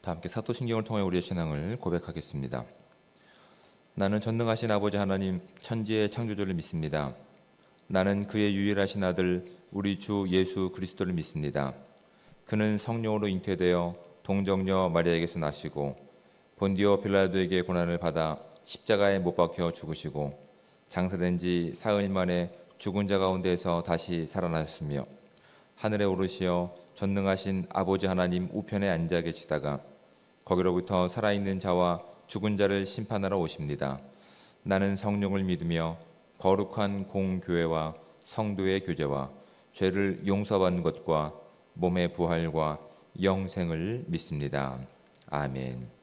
다 함께 사도신경을 통해 우리의 신앙을 고백하겠습니다. 나는 전능하신 아버지 하나님 천지의 창조주를 믿습니다. 나는 그의 유일하신 아들 우리 주 예수 그리스도를 믿습니다. 그는 성령으로 잉태되어 동정녀 마리아에게서 나시고 본디오 빌라도에게 고난을 받아 십자가에 못 박혀 죽으시고 장사된 지 사흘 만에 죽은 자 가운데에서 다시 살아나셨으며 하늘에 오르시어 전능하신 아버지 하나님 우편에 앉아 계시다가 거기로부터 살아있는 자와 죽은 자를 심판하러 오십니다. 나는 성령을 믿으며 거룩한 공교회와 성도의 교제와 죄를 용서받는 것과 몸의 부활과 영생을 믿습니다. 아멘.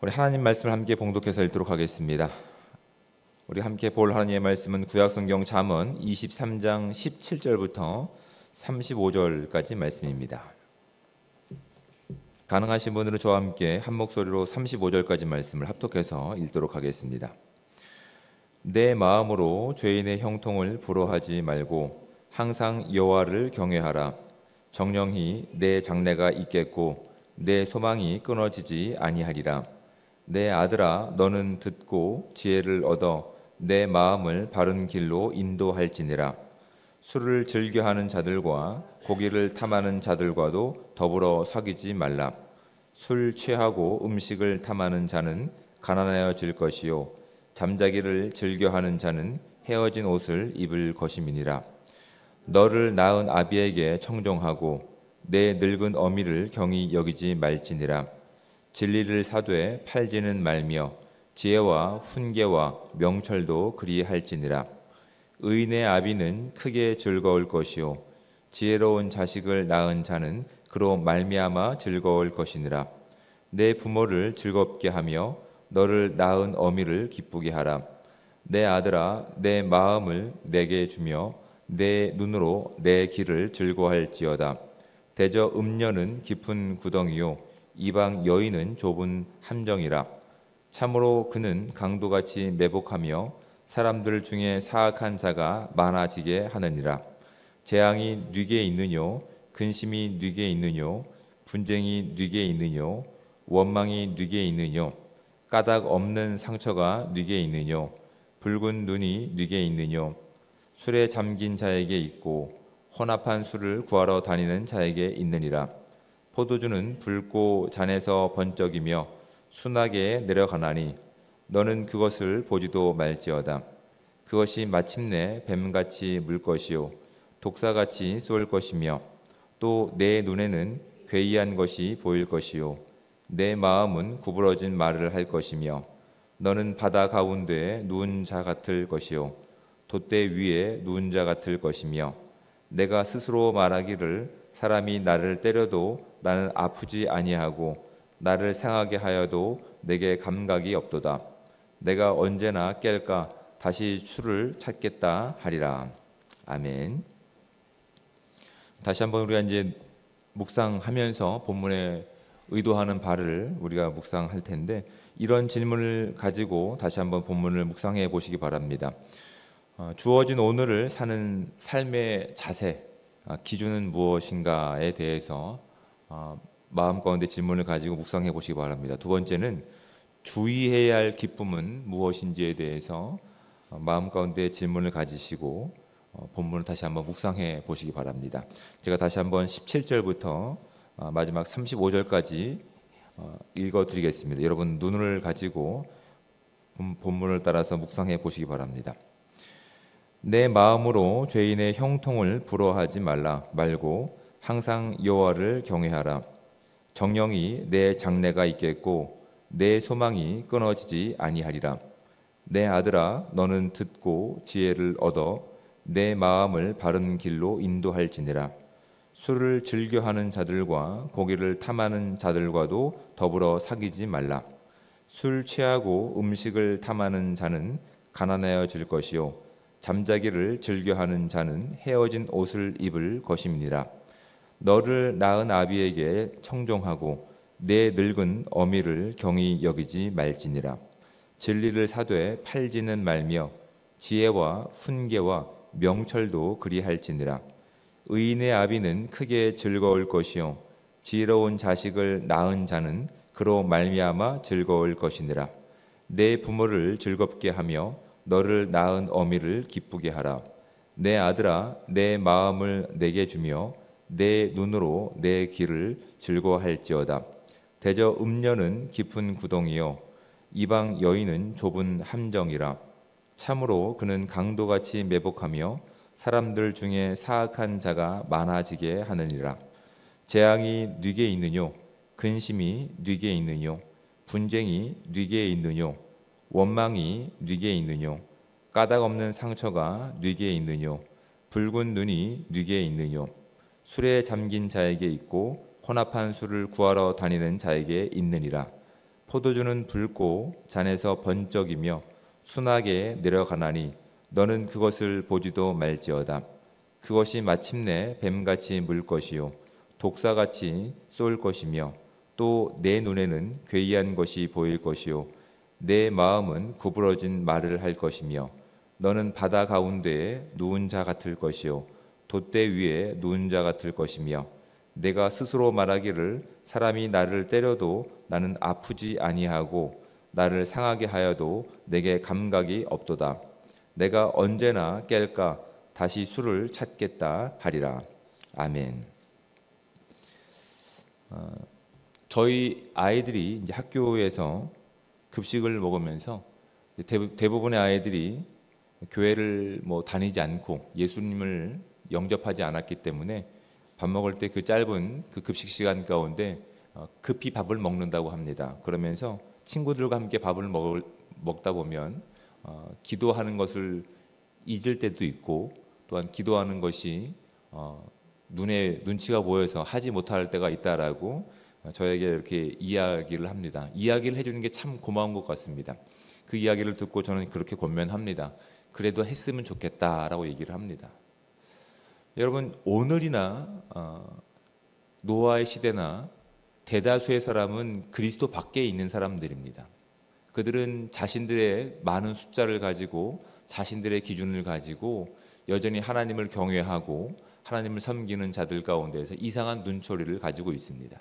우리 하나님 말씀을 함께 봉독해서 읽도록 하겠습니다. 우리 함께 볼 하나님의 말씀은 구약성경 잠언 23장 17절부터 35절까지 말씀입니다. 가능하신 분들은 저와 함께 한 목소리로 35절까지 말씀을 합독해서 읽도록 하겠습니다. 내 마음으로 죄인의 형통을 부러워하지 말고 항상 여호와를 경외하라. 정령히 내 장래가 있겠고 내 소망이 끊어지지 아니하리라. 내 아들아, 너는 듣고 지혜를 얻어 내 마음을 바른 길로 인도할지니라. 술을 즐겨하는 자들과 고기를 탐하는 자들과도 더불어 사귀지 말라. 술 취하고 음식을 탐하는 자는 가난하여질 것이요 잠자기를 즐겨하는 자는 헤어진 옷을 입을 것임이니라. 너를 낳은 아비에게 청종하고 내 늙은 어미를 경히 여기지 말지니라. 진리를 사되 팔지는 말며 지혜와 훈계와 명철도 그리할지니라. 의인의 아비는 크게 즐거울 것이요 지혜로운 자식을 낳은 자는 그로 말미암아 즐거울 것이니라. 내 부모를 즐겁게 하며 너를 낳은 어미를 기쁘게 하라. 내 아들아, 내 마음을 내게 주며 내 눈으로 내 길을 즐거워할지어다. 대저 음녀는 깊은 구덩이요 이방 여인은 좁은 함정이라. 참으로 그는 강도같이 매복하며 사람들 중에 사악한 자가 많아지게 하느니라. 재앙이 네게 있느뇨 근심이 네게 있느뇨 분쟁이 네게 있느뇨 원망이 네게 있느뇨 까닭 없는 상처가 네게 있느뇨 붉은 눈이 네게 있느뇨 술에 잠긴 자에게 있고 혼합한 술을 구하러 다니는 자에게 있느니라. 포도주는 붉고 잔에서 번쩍이며 순하게 내려가나니 너는 그것을 보지도 말지어다. 그것이 마침내 뱀같이 물 것이요 독사같이 쏠 것이며 또 내 눈에는 괴이한 것이 보일 것이요 내 마음은 구부러진 말을 할 것이며 너는 바다 가운데에 누운 자 같을 것이요 돛대 위에 누운 자 같을 것이며 내가 스스로 말하기를 사람이 나를 때려도 나는 아프지 아니하고 나를 상하게 하여도 내게 감각이 없도다. 내가 언제나 깰까 다시 술을 찾겠다 하리라. 아멘. 다시 한번 우리가 이제 묵상하면서 본문에 의도하는 바를 우리가 묵상할 텐데 이런 질문을 가지고 다시 한번 본문을 묵상해 보시기 바랍니다. 주어진 오늘을 사는 삶의 자세, 기준은 무엇인가에 대해서 마음 가운데 질문을 가지고 묵상해 보시기 바랍니다. 두 번째는 주의해야 할 기쁨은 무엇인지에 대해서 마음 가운데 질문을 가지시고 본문을 다시 한번 묵상해 보시기 바랍니다. 제가 다시 한번 17절부터 마지막 35절까지 읽어 드리겠습니다. 여러분 눈을 가지고 본문을 따라서 묵상해 보시기 바랍니다. 내 마음으로 죄인의 형통을 부러워하지 말고 항상 여호와를 경외하라. 정령이 내 장래가 있겠고 내 소망이 끊어지지 아니하리라. 내 아들아 너는 듣고 지혜를 얻어 내 마음을 바른 길로 인도할지니라. 술을 즐겨하는 자들과 고기를 탐하는 자들과도 더불어 사귀지 말라. 술 취하고 음식을 탐하는 자는 가난하여질 것이요 잠자기를 즐겨하는 자는 헤어진 옷을 입을 것임이니라. 너를 낳은 아비에게 청종하고 내 늙은 어미를 경히 여기지 말지니라. 진리를 사되 팔지는 말며 지혜와 훈계와 명철도 그리할지니라. 의인의 아비는 크게 즐거울 것이요 지혜로운 자식을 낳은 자는 그로 말미암아 즐거울 것이니라. 내 부모를 즐겁게 하며 너를 낳은 어미를 기쁘게 하라. 내 아들아 내 마음을 내게 주며 내 눈으로 내 길을 즐거워할지어다. 대저 음녀는 깊은 구덩이요 이방 여인은 좁은 함정이라. 참으로 그는 강도같이 매복하며 사람들 중에 사악한 자가 많아지게 하느니라. 재앙이 네게 있느뇨 근심이 네게 있느뇨 분쟁이 네게 있느뇨 원망이 네게 있느뇨 까닭 없는 상처가 네게 있느뇨 붉은 눈이 네게 있느뇨 술에 잠긴 자에게 있고 혼합한 술을 구하러 다니는 자에게 있느니라. 포도주는 붉고 잔에서 번쩍이며 순하게 내려가나니 너는 그것을 보지도 말지어다. 그것이 마침내 뱀같이 물 것이요 독사같이 쏠 것이며 또 내 눈에는 괴이한 것이 보일 것이요 내 마음은 구부러진 말을 할 것이며 너는 바다 가운데에 누운 자 같을 것이요 돛대 위에 누운 자 같을 것이며 내가 스스로 말하기를 사람이 나를 때려도 나는 아프지 아니하고 나를 상하게 하여도 내게 감각이 없도다. 내가 언제나 깰까 다시 술을 찾겠다 하리라. 아멘. 저희 아이들이 이제 학교에서 급식을 먹으면서 대부분의 아이들이 교회를 다니지 않고 예수님을 영접하지 않았기 때문에 밥 먹을 때 그 짧은 그 급식 시간 가운데 급히 밥을 먹는다고 합니다. 그러면서 친구들과 함께 밥을 먹다 보면 기도하는 것을 잊을 때도 있고 또한 기도하는 것이 눈에 눈치가 보여서 하지 못할 때가 있다라고 저에게 이렇게 이야기를 합니다. 이야기를 해주는 게 참 고마운 것 같습니다. 그 이야기를 듣고 저는 그렇게 권면합니다. 그래도 했으면 좋겠다라고 얘기를 합니다. 여러분, 오늘이나 노아의 시대나 대다수의 사람은 그리스도 밖에 있는 사람들입니다. 그들은 자신들의 많은 숫자를 가지고 자신들의 기준을 가지고 여전히 하나님을 경외하고 하나님을 섬기는 자들 가운데서 이상한 눈초리를 가지고 있습니다.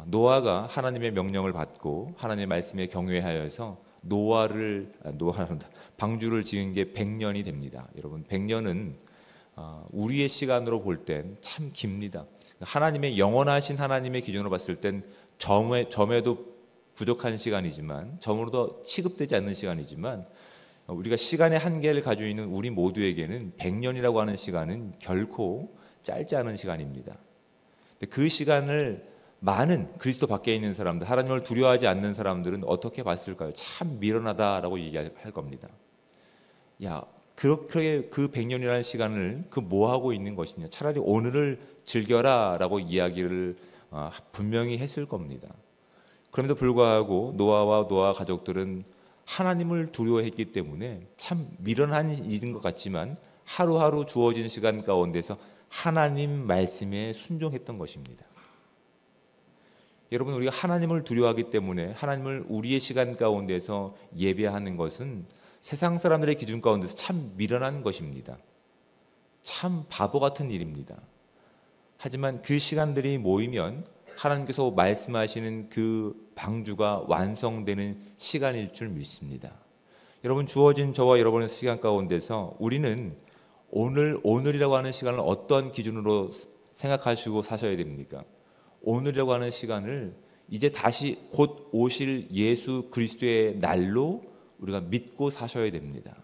노아가 하나님의 명령을 받고 하나님의 말씀에 경외하여서 방주를 지은 게 100년이 됩니다. 여러분, 100년은 우리의 시간으로 볼 땐 참 깁니다. 하나님의 영원하신 하나님의 기준으로 봤을 땐 점에도 부족한 시간이지만, 점으로도 취급되지 않는 시간이지만, 우리가 시간의 한계를 가지고 있는 우리 모두에게는 100년이라고 하는 시간은 결코 짧지 않은 시간입니다. 그 시간을 많은 그리스도 밖에 있는 사람들, 하나님을 두려워하지 않는 사람들은 어떻게 봤을까요? 참 미련하다라고 얘기할 겁니다. 야, 그렇게 그 100년이라는 시간을 뭐 하고 있는 것이냐? 차라리 오늘을 즐겨라라고 이야기를 분명히 했을 겁니다. 그럼에도 불구하고 노아와 노아 가족들은 하나님을 두려워했기 때문에 참 미련한 일인 것 같지만 하루하루 주어진 시간 가운데서 하나님 말씀에 순종했던 것입니다. 여러분, 우리가 하나님을 두려워하기 때문에 하나님을 우리의 시간 가운데서 예배하는 것은 세상 사람들의 기준 가운데서 참 미련한 것입니다. 참 바보 같은 일입니다. 하지만 그 시간들이 모이면 하나님께서 말씀하시는 그 방주가 완성되는 시간일 줄 믿습니다. 여러분, 주어진 저와 여러분의 시간 가운데서 우리는 오늘이라고 하는 시간을 어떤 기준으로 생각하시고 사셔야 됩니까? 오늘이라고 하는 시간을 이제 다시 곧 오실 예수 그리스도의 날로 우리가 믿고 사셔야 됩니다.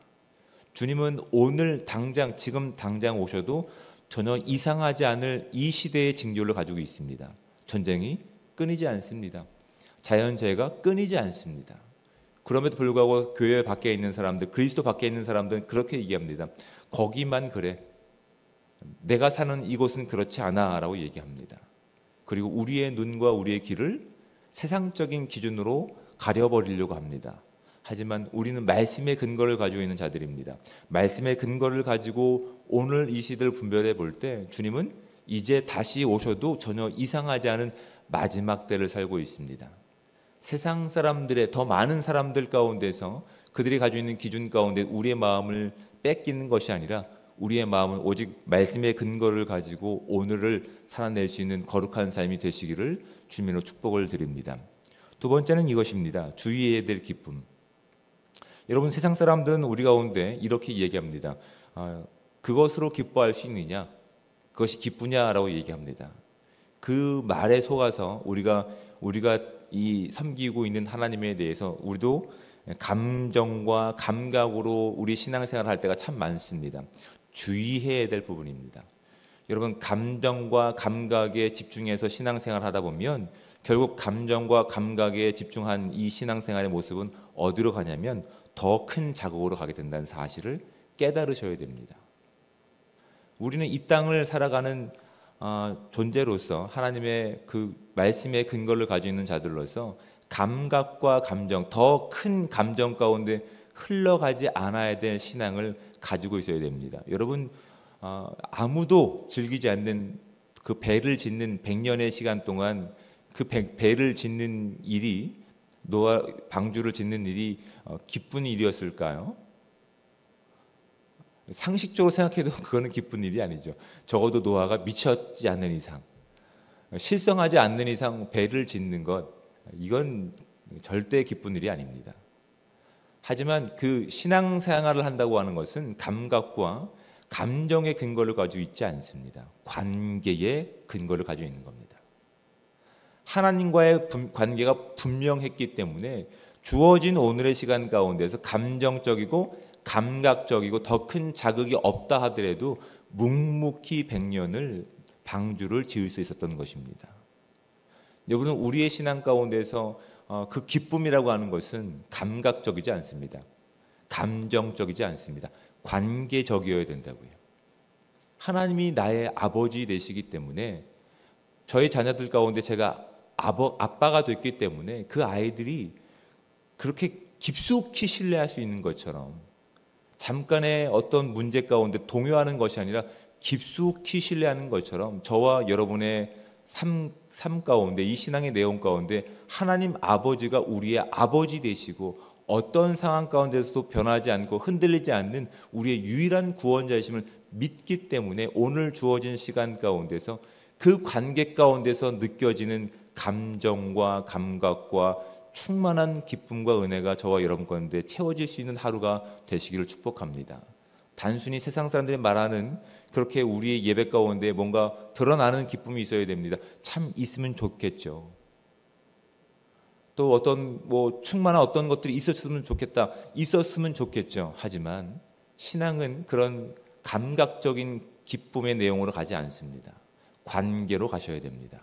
주님은 오늘 당장, 지금 당장 오셔도 전혀 이상하지 않을 이 시대의 징조를 가지고 있습니다. 전쟁이 끊이지 않습니다. 자연재해가 끊이지 않습니다. 그럼에도 불구하고 교회 밖에 있는 사람들, 그리스도 밖에 있는 사람들은 그렇게 얘기합니다. 거기만 그래. 내가 사는 이곳은 그렇지 않아 라고 얘기합니다. 그리고 우리의 눈과 우리의 귀를 세상적인 기준으로 가려버리려고 합니다. 하지만 우리는 말씀의 근거를 가지고 있는 자들입니다. 말씀의 근거를 가지고 오늘 이 시대를 분별해 볼 때 주님은 이제 다시 오셔도 전혀 이상하지 않은 마지막 때를 살고 있습니다. 세상 사람들의 더 많은 사람들 가운데서 그들이 가지고 있는 기준 가운데 우리의 마음을 뺏기는 것이 아니라 우리의 마음은 오직 말씀의 근거를 가지고 오늘을 살아낼 수 있는 거룩한 삶이 되시기를 주님으로 축복을 드립니다. 두 번째는 이것입니다. 주의해야 될 기쁨. 여러분, 세상 사람들은 우리 가운데 이렇게 얘기합니다. 그것으로 기뻐할 수 있느냐? 그것이 기쁘냐라고 얘기합니다. 그 말에 속아서 우리가 이 섬기고 있는 하나님에 대해서 우리도 감정과 감각으로 우리 신앙생활을 할 때가 참 많습니다. 주의해야 될 부분입니다. 여러분, 감정과 감각에 집중해서 신앙생활을 하다 보면 결국 감정과 감각에 집중한 이 신앙생활의 모습은 어디로 가냐면 더 큰 자극으로 가게 된다는 사실을 깨달으셔야 됩니다. 우리는 이 땅을 살아가는 존재로서 하나님의 그 말씀의 근거를 가지고 있는 자들로서 감각과 감정, 더 큰 감정 가운데 흘러가지 않아야 될 신앙을 가지고 있어야 됩니다. 여러분, 아무도 즐기지 않는 그 배를 짓는 100년의 시간 동안 그 배를 짓는 일이, 노아 방주를 짓는 일이 기쁜 일이었을까요? 상식적으로 생각해도 그거는 기쁜 일이 아니죠. 적어도 노아가 미쳤지 않는 이상, 실성하지 않는 이상 배를 짓는 것, 이건 절대 기쁜 일이 아닙니다. 하지만 그 신앙생활을 한다고 하는 것은 감각과 감정의 근거를 가지고 있지 않습니다. 관계의 근거를 가지고 있는 겁니다. 하나님과의 관계가 분명했기 때문에 주어진 오늘의 시간 가운데서 감정적이고 감각적이고 더 큰 자극이 없다 하더라도 묵묵히 100년을 방주를 지을 수 있었던 것입니다. 여러분, 우리의 신앙 가운데서 그 기쁨이라고 하는 것은 감각적이지 않습니다. 감정적이지 않습니다. 관계적이어야 된다고요. 하나님이 나의 아버지 되시기 때문에 저희 자녀들 가운데 제가 아빠가 됐기 때문에 그 아이들이 그렇게 깊숙이 신뢰할 수 있는 것처럼 잠깐의 어떤 문제 가운데 동요하는 것이 아니라 깊숙이 신뢰하는 것처럼 저와 여러분의 삶 가운데, 이 신앙의 내용 가운데 하나님 아버지가 우리의 아버지 되시고 어떤 상황 가운데서도 변하지 않고 흔들리지 않는 우리의 유일한 구원자이심을 믿기 때문에 오늘 주어진 시간 가운데서 그 관계 가운데서 느껴지는 감정과 감각과 충만한 기쁨과 은혜가 저와 여러분 가운데 채워질 수 있는 하루가 되시기를 축복합니다. 단순히 세상 사람들이 말하는 그렇게 우리의 예배 가운데 뭔가 드러나는 기쁨이 있어야 됩니다. 참 있으면 좋겠죠. 또 어떤 충만한 어떤 것들이 있었으면 좋겠다. 있었으면 좋겠죠. 하지만 신앙은 그런 감각적인 기쁨의 내용으로 가지 않습니다. 관계로 가셔야 됩니다.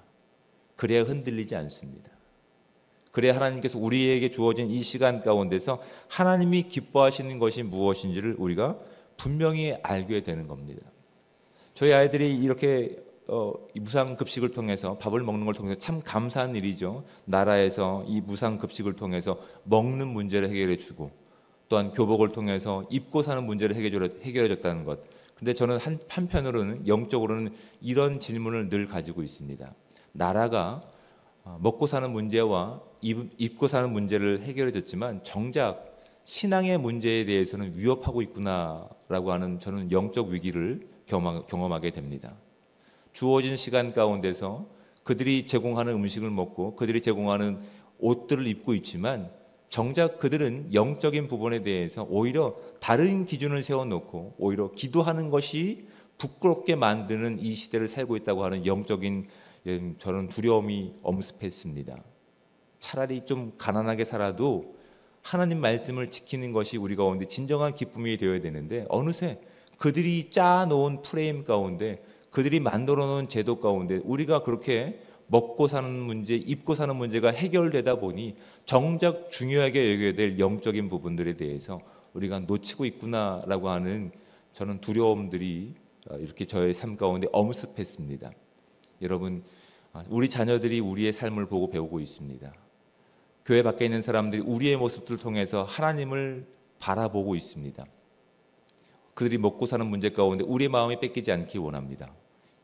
그래야 흔들리지 않습니다. 그래야 하나님께서 우리에게 주어진 이 시간 가운데서 하나님이 기뻐하시는 것이 무엇인지를 우리가 분명히 알게 되는 겁니다. 저희 아이들이 이렇게 무상급식을 통해서 밥을 먹는 걸 통해서 참 감사한 일이죠. 나라에서 이 무상급식을 통해서 먹는 문제를 해결해 주고 또한 교복을 통해서 입고 사는 문제를 해결해 줬다는 것. 근데 저는 한편으로는 영적으로는 이런 질문을 늘 가지고 있습니다. 나라가 먹고 사는 문제와 입고 사는 문제를 해결해 줬지만 정작 신앙의 문제에 대해서는 위협하고 있구나라고 하는 저는 영적 위기를 경험하게 됩니다. 주어진 시간 가운데서 그들이 제공하는 음식을 먹고 그들이 제공하는 옷들을 입고 있지만 정작 그들은 영적인 부분에 대해서 오히려 다른 기준을 세워놓고 오히려 기도하는 것이 부끄럽게 만드는 이 시대를 살고 있다고 하는 영적인 저는 두려움이 엄습했습니다. 차라리 좀 가난하게 살아도 하나님 말씀을 지키는 것이 우리 가운데 진정한 기쁨이 되어야 되는데 어느새 그들이 짜놓은 프레임 가운데 그들이 만들어 놓은 제도 가운데 우리가 그렇게 먹고 사는 문제, 입고 사는 문제가 해결되다 보니 정작 중요하게 여겨야 될 영적인 부분들에 대해서 우리가 놓치고 있구나라고 하는 저는 두려움들이 이렇게 저의 삶 가운데 엄습했습니다. 여러분, 우리 자녀들이 우리의 삶을 보고 배우고 있습니다. 교회 밖에 있는 사람들이 우리의 모습들을 통해서 하나님을 바라보고 있습니다. 그들이 먹고 사는 문제 가운데 우리의 마음이 뺏기지 않기 원합니다.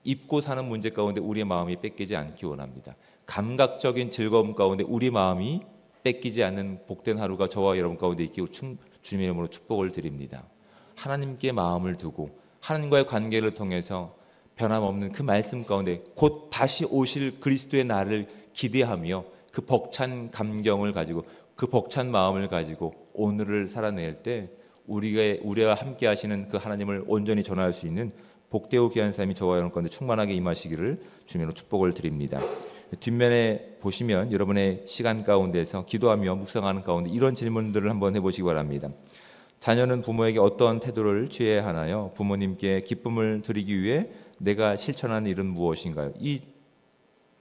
입고 사는 문제 가운데 우리의 마음이 뺏기지 않기 원합니다. 감각적인 즐거움 가운데 우리 마음이 뺏기지 않는 복된 하루가 저와 여러분 가운데 있기를 주님의 이름으로 축복을 드립니다. 하나님께 마음을 두고 하나님과의 관계를 통해서 변함없는 그 말씀 가운데 곧 다시 오실 그리스도의 날을 기대하며 그 벅찬 감경을 가지고 그 벅찬 마음을 가지고 오늘을 살아낼 때 우리와 함께 하시는 그 하나님을 온전히 전할 수 있는 복되고 귀한 삶이 저와 여러분 가운데 충만하게 임하시기를 주님으로 축복을 드립니다. 뒷면에 보시면 여러분의 시간 가운데서 기도하며 묵상하는 가운데 이런 질문들을 한번 해보시기 바랍니다. 자녀는 부모에게 어떤 태도를 취해야 하나요? 부모님께 기쁨을 드리기 위해 내가 실천하는 일은 무엇인가요? 이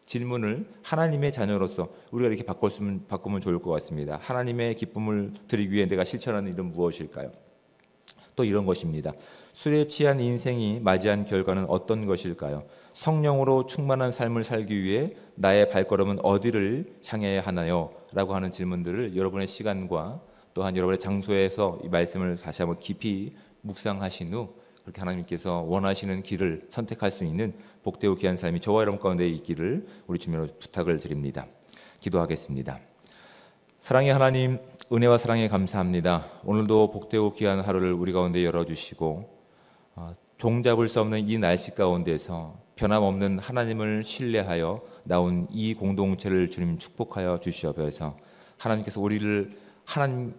질문을 하나님의 자녀로서 우리가 이렇게 바꾸면 좋을 것 같습니다. 하나님의 기쁨을 드리기 위해 내가 실천하는 일은 무엇일까요? 또 이런 것입니다. 술에 취한 인생이 맞이한 결과는 어떤 것일까요? 성령으로 충만한 삶을 살기 위해 나의 발걸음은 어디를 향해야 하나요? 라고 하는 질문들을 여러분의 시간과 또한 여러분의 장소에서 이 말씀을 다시 한번 깊이 묵상하신 후 그렇게 하나님께서 원하시는 길을 선택할 수 있는 복되고 귀한 삶이 저와 여러분 가운데 있기를 우리 주님으로 부탁을 드립니다. 기도하겠습니다. 사랑의 하나님, 은혜와 사랑에 감사합니다. 오늘도 복되고 귀한 하루를 우리 가운데 열어주시고 종잡을 수 없는 이 날씨 가운데서 변함없는 하나님을 신뢰하여 나온 이 공동체를 주님 축복하여 주시옵소서. 하나님께서 우리를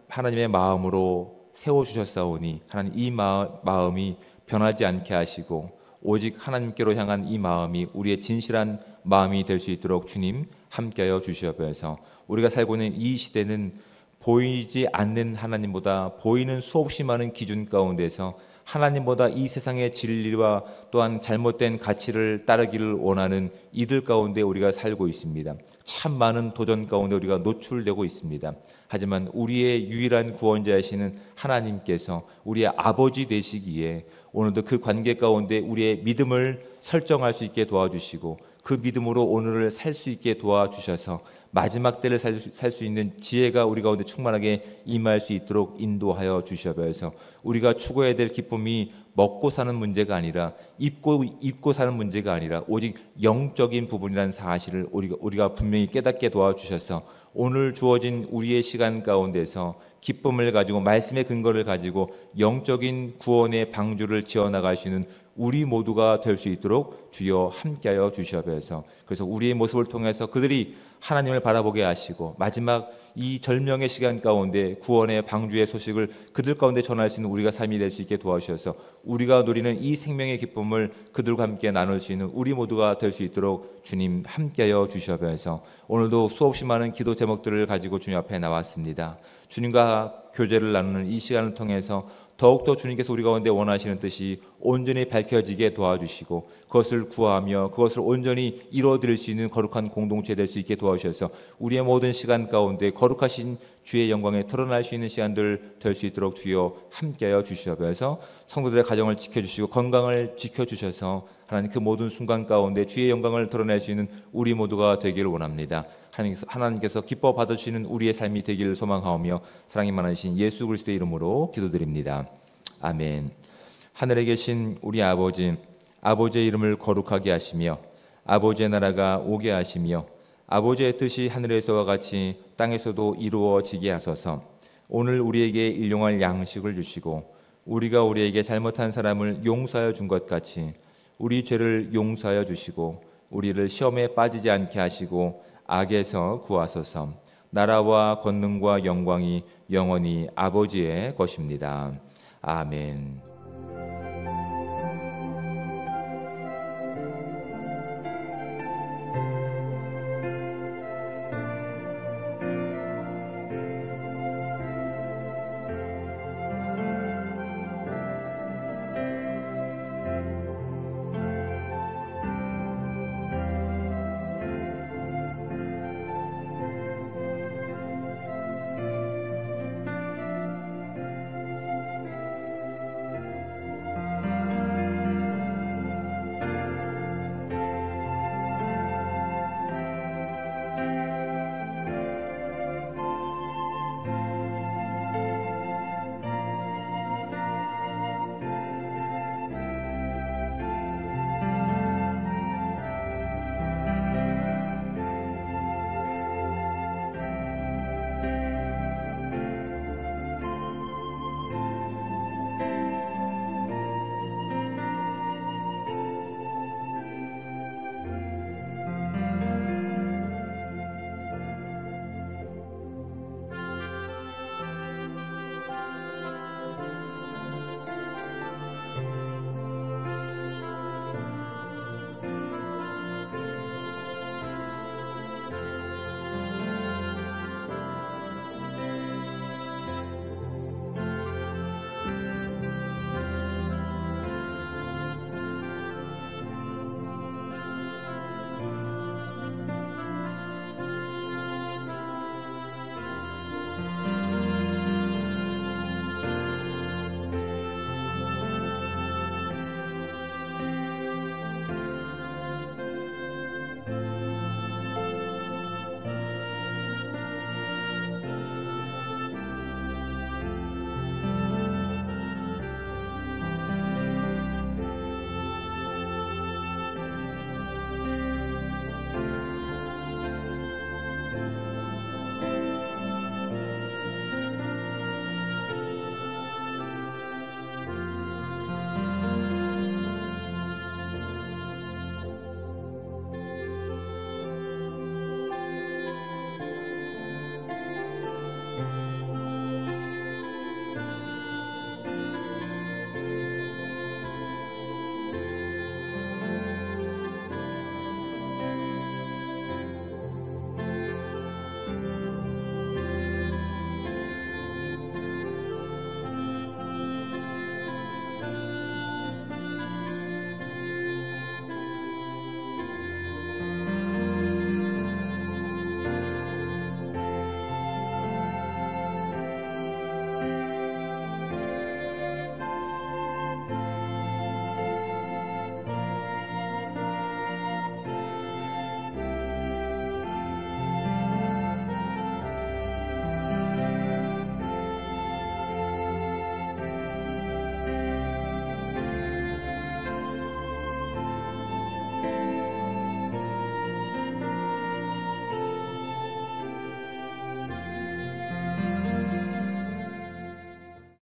하나님의 마음으로 세워주셨사오니 하나님 이 마음이 변하지 않게 하시고 오직 하나님께로 향한 이 마음이 우리의 진실한 마음이 될 수 있도록 주님 함께하여 주시옵소서. 우리가 살고 있는 이 시대는 보이지 않는 하나님보다 보이는 수없이 많은 기준 가운데서 하나님보다 이 세상의 진리와 또한 잘못된 가치를 따르기를 원하는 이들 가운데 우리가 살고 있습니다. 참 많은 도전 가운데 우리가 노출되고 있습니다. 하지만 우리의 유일한 구원자이시는 하나님께서 우리의 아버지 되시기에 오늘도 그 관계 가운데 우리의 믿음을 설정할 수 있게 도와주시고 그 믿음으로 오늘을 살 수 있게 도와주셔서 마지막 때를 살 수 있는 지혜가 우리 가운데 충만하게 임할 수 있도록 인도하여 주시옵소서. 우리가 추구해야 될 기쁨이 먹고 사는 문제가 아니라 입고 사는 문제가 아니라 오직 영적인 부분이라는 사실을 우리가 분명히 깨닫게 도와주셔서 오늘 주어진 우리의 시간 가운데서 기쁨을 가지고 말씀의 근거를 가지고 영적인 구원의 방주를 지어나갈 수 있는 우리 모두가 될 수 있도록 주여 함께하여 주시옵소서. 그래서 우리의 모습을 통해서 그들이 하나님을 바라보게 하시고 마지막 이 절명의 시간 가운데 구원의 방주의 소식을 그들 가운데 전할 수 있는 우리가 삶이 될 수 있게 도와주셔서 우리가 누리는 이 생명의 기쁨을 그들과 함께 나눌 수 있는 우리 모두가 될 수 있도록 주님 함께하여 주시옵소서. 오늘도 수없이 많은 기도 제목들을 가지고 주님 앞에 나왔습니다. 주님과 교제를 나누는 이 시간을 통해서 더욱더 주님께서 우리 가운데 원하시는 뜻이 온전히 밝혀지게 도와주시고 그것을 구하며 그것을 온전히 이루어드릴 수 있는 거룩한 공동체 될 수 있게 도와주셔서 우리의 모든 시간 가운데 거룩하신 주의 영광에 드러날 수 있는 시간들 될 수 있도록 주여 함께하여 주시옵소서. 성도들의 가정을 지켜주시고 건강을 지켜주셔서 하나님 그 모든 순간 가운데 주의 영광을 드러낼 수 있는 우리 모두가 되기를 원합니다. 하나님께서 기뻐 받으시는 우리의 삶이 되기를 소망하오며 사랑이 많으신 예수 그리스도의 이름으로 기도드립니다. 아멘. 하늘에 계신 우리 아버지, 아버지의 이름을 거룩하게 하시며 아버지의 나라가 오게 하시며 아버지의 뜻이 하늘에서와 같이 땅에서도 이루어지게 하소서. 오늘 우리에게 일용할 양식을 주시고 우리가 우리에게 잘못한 사람을 용서하여 준 것 같이 우리 죄를 용서하여 주시고 우리를 시험에 빠지지 않게 하시고 악에서 구하소서. 나라와 권능과 영광이 영원히 아버지의 것입니다. 아멘.